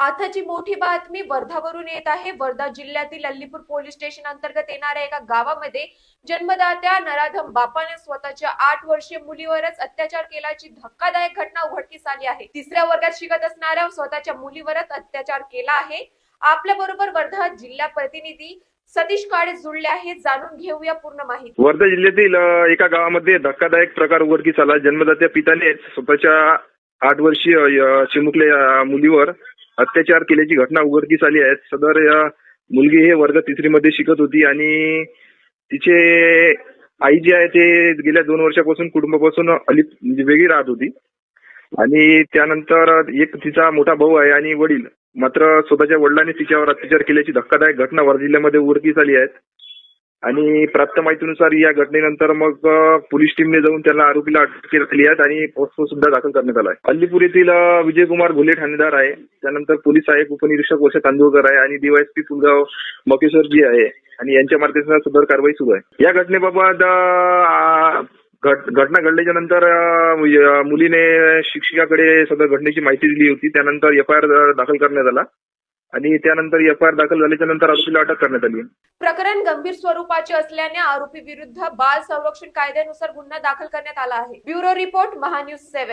आताची मोठी बातमी वर्धावरून येत आहे। वर्धा जिल्ह्यातील अलीपूर पोलीस स्टेशन अंतर्गत येणाऱ्या एका गावामध्ये जन्मदात्या नराधम बापाने स्वतःच्या 8 वर्षीय मुलीवरच अत्याचार केल्याची धक्कादायक घटना उघडकीस आली आहे। तिसऱ्या वर्गात शिकत असणाऱ्या स्वतःच्या मुलीवरच अत्याचार केला आहे। आपल्या बरोबर वर्धा जिल्हा प्रतिनिधी सतीश काळे जुळले आहेत। जाणून घेऊया पूर्ण माहिती। वर्धा जिल्ह्यातील एका गावामध्ये धक्कादायक प्रकार उघडकीस आला। जन्मदात्या पित्याने स्वतःच्या 8 वर्षीय चिमुकल्या मुलीवर अत्याचार केल्याची घटना उघडकीस आली आहे। सदर मुलगी हे वर्ग 3री मध्ये शिकत होती आणि तिचे आई जी आहे ते गेल्या 2 वर्षापासून कुटुंबापासून म्हणजे वेगळी राहत होती आणि त्यानंतर एक तिचा मोठा भाऊ आहे आणि वडील मात्र स्वतःच्या वडिलांनी तिच्यावर अत्याचार केल्याची धक्कादायक घटना वर्धा जिल्ह्यामध्ये उघडकीस आली आहे आणि प्राप्त माहितीनुसार या घटनेनंतर मग पोलीस टीमने जाऊन त्याला आरोपीला अटक केली आहे आणि पोस्टमॉर्टम सुद्धा दाखल करण्यात आला आहे। अलीपूर येथील विजयकुमार घोले ठाणेदार आहे, त्यानंतर पोलीस सहाय्यक उपनिरीक्षक वर्षा तांदूळकर आहे आणि डीवायएसपी पुलगाव मकेश्वर जी आहे आणि यांच्या मार्गदर्शनात सदर कारवाई सुरू आहे। या घटनेबाबत घटना घडल्याच्या नंतर मुलीने शिक्षिकाकडे सदर घटनेची माहिती दिली होती। त्यानंतर एफआयआर दाखल करण्यात आला आणि त्यानंतर एफआयआर दाखल झाल्याच्या नंतर आरोपीला अटक करण्यात आली। प्रकरण गंभीर स्वरूपाचे असल्याने आरोपी विरुद्ध बाल संरक्षण कायद्यानुसार गुन्हा दाखल करण्यात आला आहे। Bureau report Mahanews 7।